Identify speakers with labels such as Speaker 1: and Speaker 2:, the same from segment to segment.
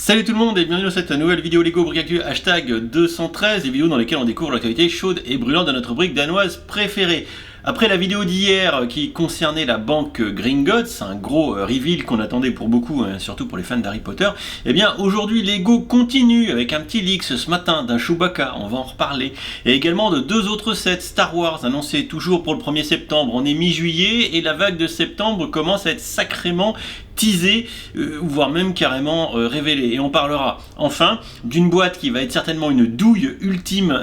Speaker 1: Salut tout le monde et bienvenue dans cette nouvelle vidéo Lego Brick Actu hashtag 213, des vidéos dans lesquelles on découvre l'actualité chaude et brûlante de notre brique danoise préférée. Après la vidéo d'hier qui concernait la banque Gringotts, un gros reveal qu'on attendait pour beaucoup, surtout pour les fans d'Harry Potter, et bien aujourd'hui Lego continue avec un petit leak ce matin d'un Chewbacca, on va en reparler, et également de deux autres sets Star Wars annoncés toujours pour le 1er septembre. On est mi-juillet et la vague de septembre commence à être sacrément teasé, voire même carrément révélé. Et on parlera enfin d'une boîte qui va être certainement une douille ultime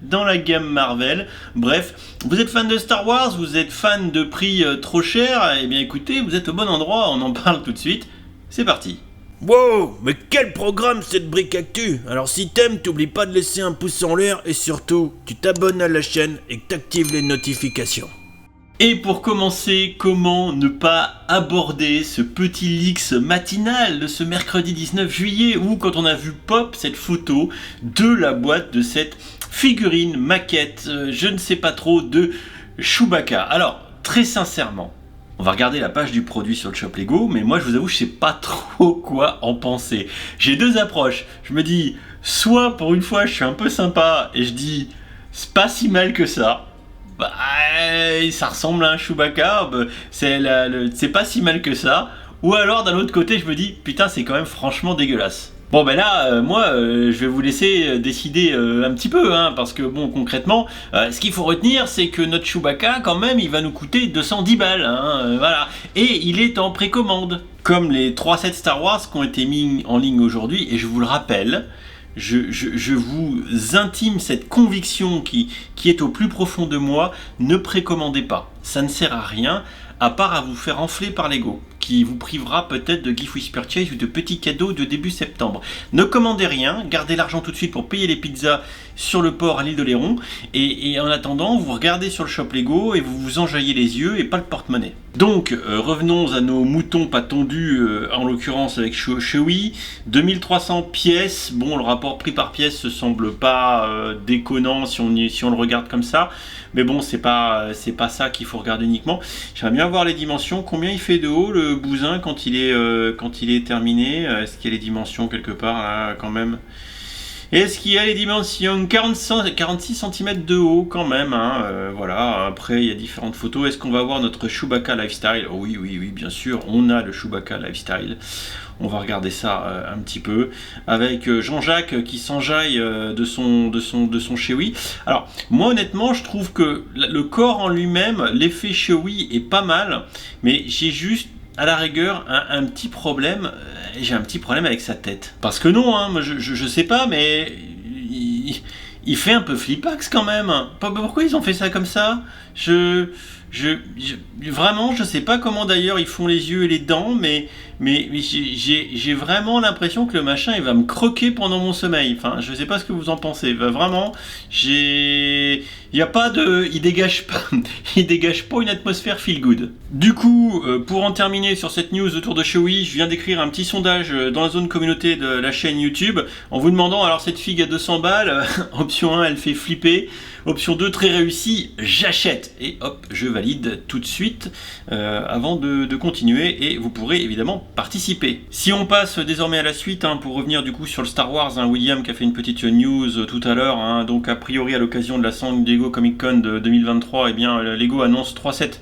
Speaker 1: dans la gamme Marvel. Bref, vous êtes fan de Star Wars, vous êtes fan de prix trop cher, et bien écoutez, vous êtes au bon endroit, on en parle tout de suite. C'est parti.
Speaker 2: Wow, mais quel programme cette brique actu! Alors si t'aimes, t'oublies pas de laisser un pouce en l'air et surtout, tu t'abonnes à la chaîne et que t'actives les notifications.
Speaker 1: Et pour commencer, comment ne pas aborder ce petit leaks matinal de ce mercredi 19 juillet où quand on a vu pop cette photo de la boîte de cette figurine maquette, je ne sais pas trop, de Chewbacca. Alors, très sincèrement, on va regarder la page du produit sur le shop Lego, mais moi je vous avoue, je sais pas trop quoi en penser. J'ai deux approches. Je me dis, soit pour une fois je suis un peu sympa et je dis, c'est pas si mal que ça. Bah, ça ressemble à un Chewbacca, c'est pas si mal que ça. Ou alors d'un autre côté je me dis, putain c'est quand même franchement dégueulasse. Bon ben là, je vais vous laisser décider un petit peu, parce que bon concrètement, ce qu'il faut retenir c'est que notre Chewbacca quand même il va nous coûter 210 balles, voilà. Et il est en précommande, comme les 3 sets Star Wars qui ont été mis en ligne aujourd'hui, et je vous le rappelle, je vous intime cette conviction qui est au plus profond de moi, ne précommandez pas, ça ne sert à rien à part à vous faire enfler par Lego, qui vous privera peut-être de gift with purchase ou de petits cadeaux de début septembre. Ne commandez rien, gardez l'argent tout de suite pour payer les pizzas sur le port à l'île d'Oléron, et en attendant, vous regardez sur le shop Lego et vous vous enjaillez les yeux et pas le porte-monnaie. Donc, revenons à nos moutons pas tondus, en l'occurrence avec Chewie, 2300 pièces, bon le rapport prix par pièce se semble pas déconnant si on le regarde comme ça, mais bon c'est pas ça qu'il faut regarder uniquement. J'aimerais bien voir les dimensions, combien il fait de haut le bousin quand il est terminé, est-ce qu'il y a les dimensions quelque part là quand même? Est-ce qu'il y a les dimensions 46 cm de haut quand même, voilà. Après il y a différentes photos. Est-ce qu'on va voir notre Chewbacca Lifestyle? Oh, oui, bien sûr, on a le Chewbacca Lifestyle. On va regarder ça un petit peu avec Jean-Jacques qui s'enjaille de son Chewie. Alors moi honnêtement je trouve que le corps en lui-même, l'effet Chewie est pas mal, mais j'ai juste à la rigueur un petit problème, j'ai un petit problème avec sa tête. Parce que non, je sais pas, mais il fait un peu flipax quand même. Pourquoi ils ont fait ça comme ça? Vraiment, je sais pas comment d'ailleurs ils font les yeux et les dents, mais j'ai vraiment l'impression que le machin il va me croquer pendant mon sommeil. Enfin, je sais pas ce que vous en pensez. Vraiment, il dégage pas une atmosphère feel good. Du coup, pour en terminer sur cette news autour de Chewie, je viens d'écrire un petit sondage dans la zone communauté de la chaîne YouTube en vous demandant, alors cette figue à 200 balles, option 1 elle fait flipper, option 2 très réussie, j'achète, et hop, je valide tout de suite avant de continuer, et vous pourrez évidemment participer. Si on passe désormais à la suite, pour revenir du coup sur le Star Wars, William qui a fait une petite news tout à l'heure, donc a priori à l'occasion de la San Diego Comic Con de 2023, et bien Lego annonce 3 sets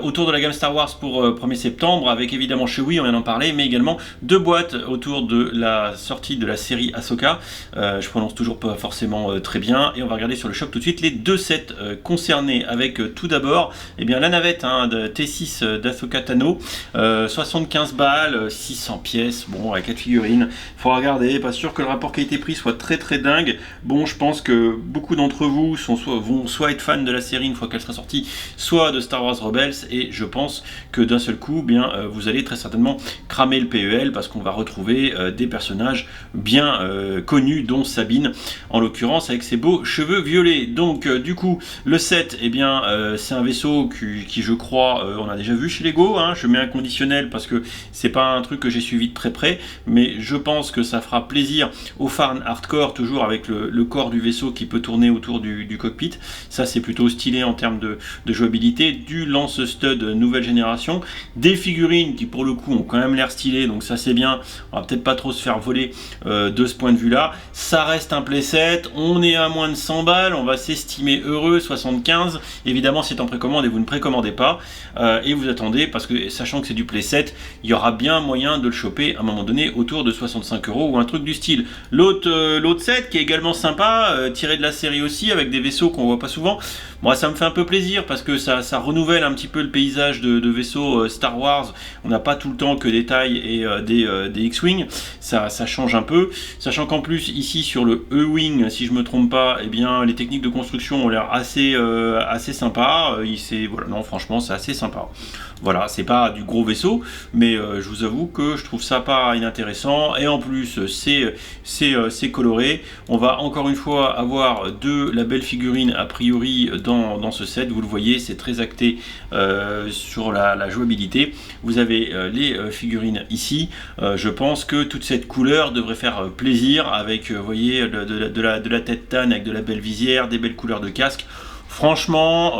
Speaker 1: autour de la gamme Star Wars pour 1er septembre, avec évidemment Chewie, on vient d'en parler, mais également 2 boîtes autour de la sortie de la série Ahsoka, je prononce toujours pas forcément très bien, et on va regarder sur le shop tout de suite les 2 sets concernés, avec tout d'abord la navette de T6 d'Ahsoka Tano, 75 balles, 600 pièces, bon avec 4 figurines, faut regarder, pas sûr que le rapport qualité-prix soit très dingue. Bon, je pense que beaucoup d'entre vous vont soit être fans de la série une fois qu'elle sera sortie, soit de Star Wars Rebels, et je pense que d'un seul coup, vous allez très certainement cramer le PEL parce qu'on va retrouver des personnages bien connus, dont Sabine en l'occurrence avec ses beaux cheveux violets. Donc du coup le set, c'est un vaisseau vaisseau qui je crois, on a déjà vu chez Lego, hein. Je mets un conditionnel parce que c'est pas un truc que j'ai suivi de très près, mais je pense que ça fera plaisir aux fans hardcore, toujours avec le corps du vaisseau qui peut tourner autour du cockpit. Ça, c'est plutôt stylé en termes de jouabilité. Du lance-stud nouvelle génération, des figurines qui pour le coup ont quand même l'air stylées, donc ça c'est bien. On va peut-être pas trop se faire voler de ce point de vue là. Ça reste un playset, on est à moins de 100 balles, on va s'estimer heureux, 75. Évidemment c'est en précommande et vous ne précommandez pas, et vous attendez, parce que sachant que c'est du playset, il y aura bien moyen de le choper à un moment donné autour de 65 € ou un truc du style. L'autre set qui est également sympa, tiré de la série aussi, avec des vaisseaux qu'on voit pas souvent. Moi ça me fait un peu plaisir parce que ça renouvelle un petit peu le paysage de vaisseaux Star Wars. On n'a pas tout le temps que des tailles et des X-Wing, ça change un peu, sachant qu'en plus ici sur le E-Wing, si je me trompe pas, eh bien les techniques de construction ont l'air assez sympa. Voilà, non franchement c'est assez sympa. Voilà, c'est pas du gros vaisseau, mais je vous avoue que je trouve ça pas inintéressant, et en plus c'est coloré. On va encore une fois avoir de la belle figurine a priori dans ce set, vous le voyez, c'est très acté sur la jouabilité. Vous avez les figurines ici, je pense que toute cette couleur devrait faire plaisir avec, vous voyez, de la tête tanne avec de la belle visière, des belles couleurs de casque. Franchement,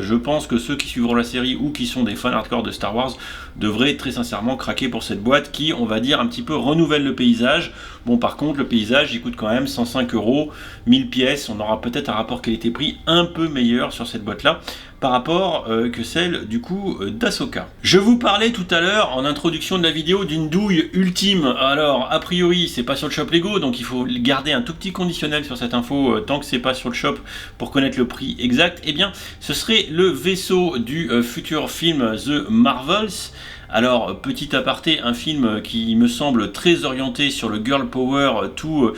Speaker 1: je pense que ceux qui suivront la série ou qui sont des fans hardcore de Star Wars devraient très sincèrement craquer pour cette boîte qui, on va dire, un petit peu renouvelle le paysage. Bon, par contre, le paysage, il coûte quand même 105 €, 1000 pièces. On aura peut-être un rapport qualité-prix un peu meilleur sur cette boîte-là par rapport que celle du coup d'Ahsoka. Je vous parlais tout à l'heure en introduction de la vidéo d'une douille ultime. Alors a priori c'est pas sur le shop Lego, donc il faut garder un tout petit conditionnel sur cette info tant que c'est pas sur le shop pour connaître le prix exact. Eh bien ce serait le vaisseau du futur film The Marvels. Alors, petit aparté, un film qui me semble très orienté sur le girl power, tout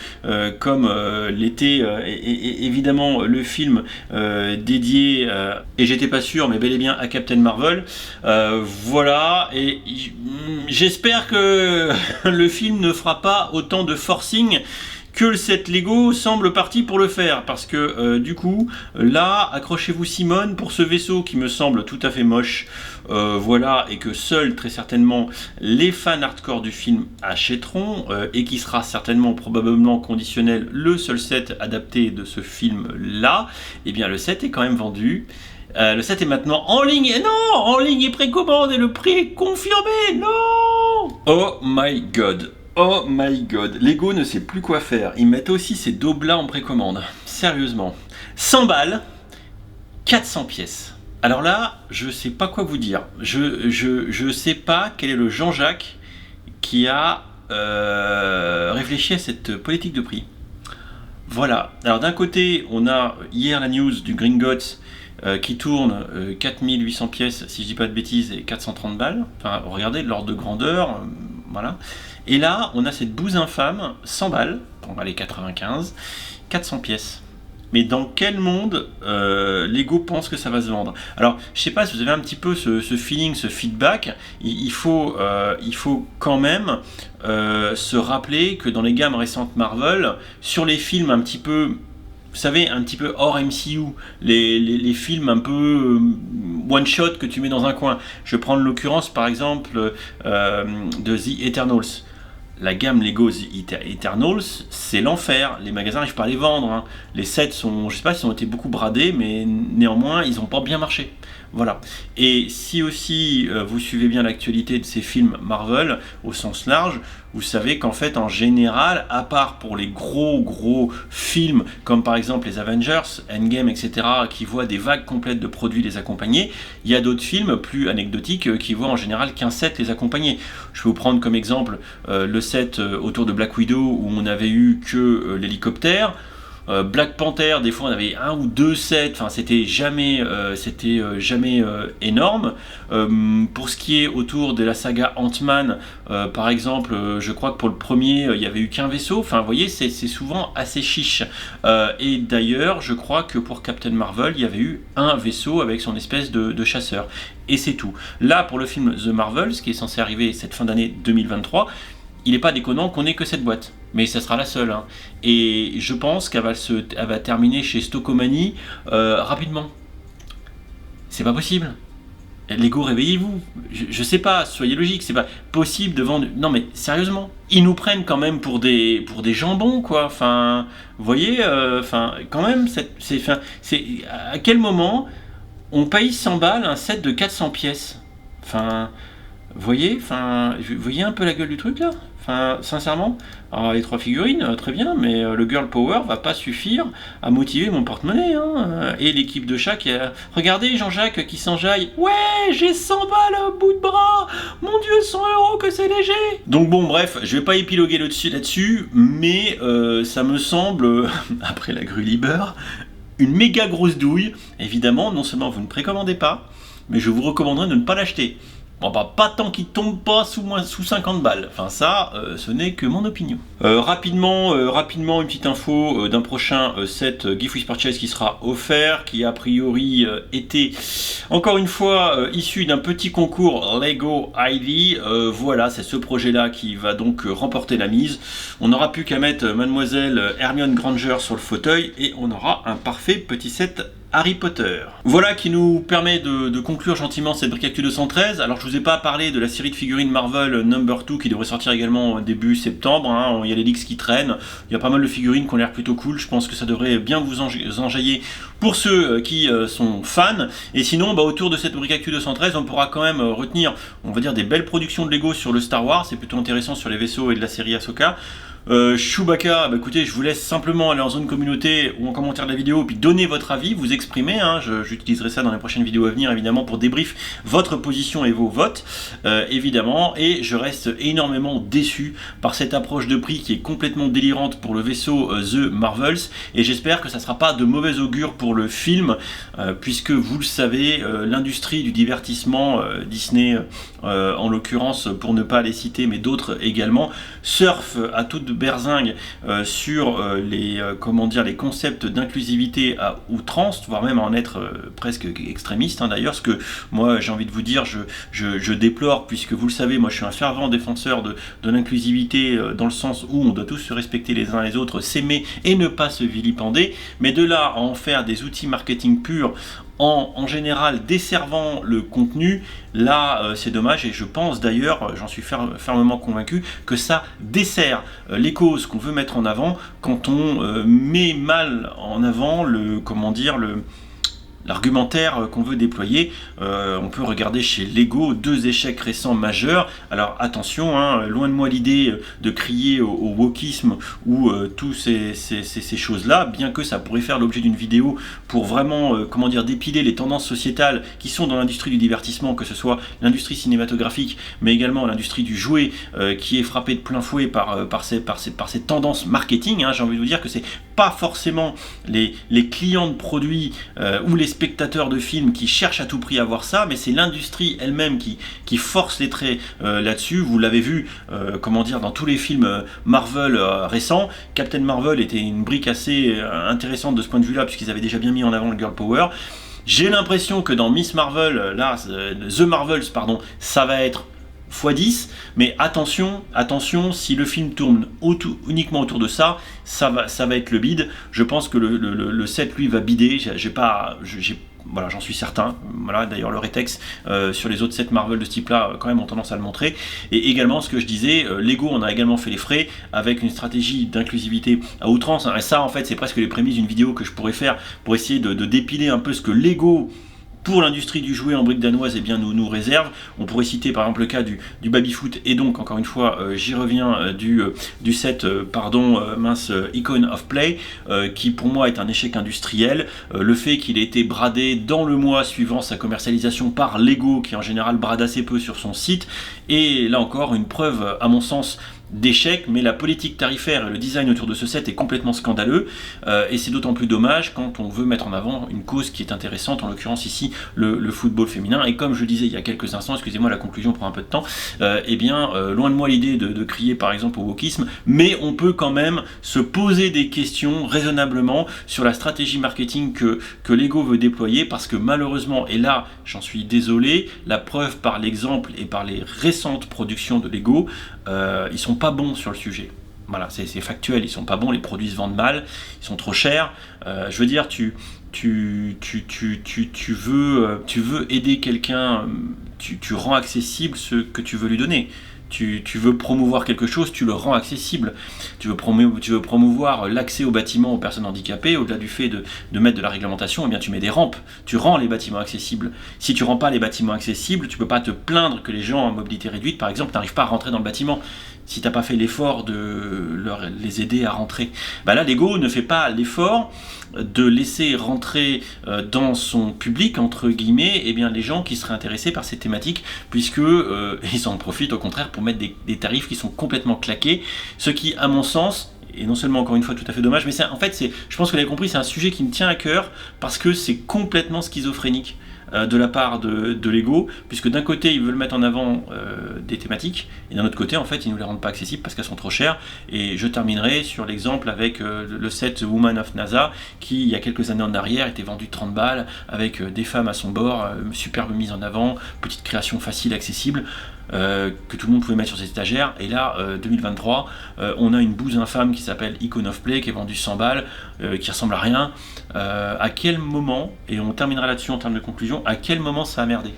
Speaker 1: comme l'était évidemment le film dédié, et j'étais pas sûr, mais bel et bien à Captain Marvel. Voilà, et j'espère que le film ne fera pas autant de forcing que le set Lego semble parti pour le faire, parce que du coup là accrochez-vous Simone pour ce vaisseau qui me semble tout à fait moche, voilà, et que seuls très certainement les fans hardcore du film achèteront, et qui sera certainement probablement conditionnel, le seul set adapté de ce film là. Et bien le set est quand même vendu. Le set est maintenant en ligne, et non, en ligne et précommande, et le prix est confirmé, non. Oh my god. Oh my god, Lego ne sait plus quoi faire. Ils mettent aussi ces daubes-là en précommande. Sérieusement. 100 balles, 400 pièces. Alors là, je sais pas quoi vous dire. Je sais pas quel est le Jean-Jacques qui a réfléchi à cette politique de prix. Voilà. Alors d'un côté, on a hier la news du Gringotts qui tourne 4800 pièces, si je dis pas de bêtises, et 430 balles. Enfin, regardez l'ordre de grandeur, voilà. Et là, on a cette bouse infâme, 100 balles, bon, allez, 95, 400 pièces. Mais dans quel monde Lego pense que ça va se vendre? Alors, je sais pas si vous avez un petit peu ce feeling, ce feedback. Il faut quand même se rappeler que dans les gammes récentes Marvel, sur les films un petit peu, vous savez, un petit peu hors MCU, les films un peu one shot que tu mets dans un coin. Je vais prendre l'occurrence par exemple de The Eternals. La gamme Lego The Eternals, c'est l'enfer. Les magasins n'arrivent pas à les vendre, hein. Les sets sont, je sais pas s'ils ont été beaucoup bradés, mais néanmoins ils n'ont pas bien marché. Voilà. Et si aussi vous suivez bien l'actualité de ces films Marvel au sens large, vous savez qu'en fait en général, à part pour les gros films comme par exemple les Avengers, Endgame, etc., qui voient des vagues complètes de produits les accompagner, il y a d'autres films plus anecdotiques qui voient en général qu'un set les accompagner. Je vais vous prendre comme exemple le set autour de Black Widow où on n'avait eu que l'hélicoptère. Black Panther, des fois on avait un ou deux sets, enfin c'était jamais énorme. Pour ce qui est autour de la saga Ant-Man, par exemple, je crois que pour le premier il y avait eu qu'un vaisseau, enfin vous voyez, c'est souvent assez chiche. Et d'ailleurs je crois que pour Captain Marvel il y avait eu un vaisseau avec son espèce de chasseur, et c'est tout. Là pour le film The Marvels, qui est censé arriver cette fin d'année 2023, il n'est pas déconnant qu'on ait que cette boîte, mais ça sera la seule, hein. Et je pense qu'elle va terminer chez Stockomanie rapidement. C'est pas possible. Lego, réveillez-vous. Je sais pas, soyez logique, c'est pas possible de vendre. Non mais sérieusement, ils nous prennent quand même pour des jambons quoi. Enfin, vous voyez, quand même, c'est à quel moment on paye 100 balles un set de 400 pièces. Enfin, vous voyez un peu la gueule du truc là. Enfin, sincèrement, alors les 3 figurines, très bien, mais le girl power va pas suffire à motiver mon porte-monnaie. Hein. Et l'équipe de chat qui a... Regardez Jean-Jacques qui s'enjaille. Ouais, j'ai 100 balles au bout de bras. Mon Dieu, 100 € que c'est léger. Donc bon, bref, je vais pas épiloguer là-dessus, mais ça me semble, après la grue Liber, une méga grosse douille. Évidemment, non seulement vous ne précommandez pas, mais je vous recommanderais de ne pas l'acheter. Bon, bah, pas tant qu'il tombe pas sous 50 balles. Enfin, ça, ce n'est que mon opinion. Rapidement, une petite info d'un prochain set Gift with Purchase qui sera offert, qui a priori était, encore une fois, issu d'un petit concours Lego ID. Voilà, c'est ce projet-là qui va donc remporter la mise. On n'aura plus qu'à mettre Mademoiselle Hermione Granger sur le fauteuil et on aura un parfait petit set Harry Potter. Voilà qui nous permet de conclure gentiment cette Brick Actu 213. Alors je vous ai pas parlé de la série de figurines Marvel Number 2 qui devrait sortir également début septembre. Hein. Il y a les leaks qui traînent. Il y a pas mal de figurines qui ont l'air plutôt cool. Je pense que ça devrait bien vous enjailler pour ceux qui sont fans. Et sinon, autour de cette Brick Actu 213, on pourra quand même retenir, on va dire, des belles productions de Lego sur le Star Wars. C'est plutôt intéressant sur les vaisseaux et de la série Ahsoka. Chewbacca, écoutez, je vous laisse simplement aller en zone communauté ou en commentaire de la vidéo, puis donner votre avis, vous exprimer. Hein, j'utiliserai ça dans les prochaines vidéos à venir, évidemment, pour débrief votre position et vos votes, évidemment. Et je reste énormément déçu par cette approche de prix qui est complètement délirante pour le vaisseau The Marvels. Et j'espère que ça ne sera pas de mauvais augure pour le film, puisque vous le savez, l'industrie du divertissement, Disney en l'occurrence, pour ne pas les citer, mais d'autres également, surfe à toute berzingue sur les concepts d'inclusivité à outrance, voire même en être presque extrémiste, hein, d'ailleurs, ce que moi j'ai envie de vous dire, je déplore, puisque vous le savez, moi je suis un fervent défenseur de l'inclusivité dans le sens où on doit tous se respecter les uns les autres, s'aimer et ne pas se vilipender, mais de là à en faire des outils marketing purs, en général desservant le contenu, là c'est dommage, et je pense d'ailleurs, j'en suis fermement convaincu, que ça dessert les causes qu'on veut mettre en avant quand on met mal en avant l'argumentaire qu'on veut déployer. On peut regarder chez Lego 2 échecs récents majeurs. Alors attention, hein, loin de moi l'idée de crier au wokisme ou tous ces choses-là, bien que ça pourrait faire l'objet d'une vidéo pour vraiment dépiler les tendances sociétales qui sont dans l'industrie du divertissement, que ce soit l'industrie cinématographique, mais également l'industrie du jouet qui est frappée de plein fouet par ces tendances marketing. Hein. J'ai envie de vous dire que c'est pas forcément les clients de produits ou les spectateurs de films qui cherchent à tout prix à voir ça, mais c'est l'industrie elle-même qui force les traits là-dessus. Vous l'avez vu dans tous les films Marvel récents. Captain Marvel était une brique assez intéressante de ce point de vue-là, puisqu'ils avaient déjà bien mis en avant le Girl Power. J'ai l'impression que dans Miss Marvel, The Marvels, ça va être x10, mais attention, si le film tourne uniquement autour de ça, ça va être le bide. Je pense que le set lui va bider. Voilà, j'en suis certain. Voilà, d'ailleurs le rétex sur les autres sets Marvel de ce type-là quand même ont tendance à le montrer. Et également, ce que je disais, Lego on a également fait les frais avec une stratégie d'inclusivité à outrance. Hein, et ça, en fait, c'est presque les prémices d'une vidéo que je pourrais faire pour essayer de dépiler un peu ce que Lego, pour l'industrie du jouet en brique danoise, nous réserve. On pourrait citer par exemple le cas du baby-foot, et donc encore une fois j'y reviens, du set Icon of Play, qui pour moi est un échec industriel. Le fait qu'il ait été bradé dans le mois suivant sa commercialisation par Lego, qui en général brade assez peu sur son site, et là encore une preuve à mon sens d'échec, mais la politique tarifaire et le design autour de ce set est complètement scandaleux, et c'est d'autant plus dommage quand on veut mettre en avant une cause qui est intéressante, en l'occurrence ici le football féminin. Et comme je le disais il y a quelques instants, excusez-moi, la conclusion prend un peu de temps, loin de moi l'idée de crier par exemple au wokisme, mais on peut quand même se poser des questions raisonnablement sur la stratégie marketing que Lego veut déployer, parce que malheureusement, et là j'en suis désolé, la preuve par l'exemple et par les récentes productions de Lego, ils sont pas bons sur le sujet. Voilà, c'est factuel, ils sont pas bons, les produits se vendent mal, ils sont trop chers. Je veux dire, tu veux aider quelqu'un, tu rends accessible ce que tu veux lui donner. Tu veux promouvoir quelque chose, tu le rends accessible. Tu veux promouvoir l'accès aux bâtiments aux personnes handicapées, au-delà du fait de mettre de la réglementation, eh bien tu mets des rampes, tu rends les bâtiments accessibles. Si tu rends pas les bâtiments accessibles, tu peux pas te plaindre que les gens en mobilité réduite, par exemple, n'arrivent pas à rentrer dans le bâtiment. Si t'as pas fait l'effort de les aider à rentrer. Bah là, Lego ne fait pas l'effort de laisser rentrer dans son public, entre guillemets, eh bien, les gens qui seraient intéressés par ces thématiques, puisque ils en profitent au contraire pour mettre des tarifs qui sont complètement claqués, ce qui, à mon sens, et non seulement encore une fois tout à fait dommage, mais en fait, je pense que vous l'avez compris, c'est un sujet qui me tient à cœur, parce que c'est complètement schizophrénique de la part de Lego, puisque d'un côté ils veulent mettre en avant des thématiques, et d'un autre côté en fait ils ne nous les rendent pas accessibles parce qu'elles sont trop chères. Et je terminerai sur l'exemple avec le set Woman of NASA, qui il y a quelques années en arrière était vendu 30 balles, avec des femmes à son bord, superbe mise en avant, petite création facile, accessible, que tout le monde pouvait mettre sur ses étagères. Et là, 2023, on a une bouse infâme qui s'appelle Icon of Play, qui est vendue 100 balles, qui ressemble à rien. À quel moment, et on terminera là-dessus en termes de conclusion, à quel moment ça a merdé?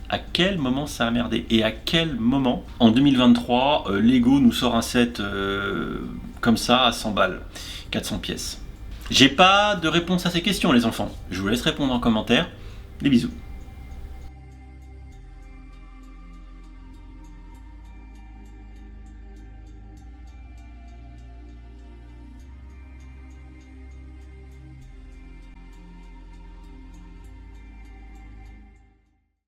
Speaker 1: À quel moment ça a merdé? Et à quel moment, en 2023, Lego nous sort un set comme ça à 100 balles, 400 pièces? J'ai pas de réponse à ces questions, les enfants. Je vous laisse répondre en commentaire. Des bisous.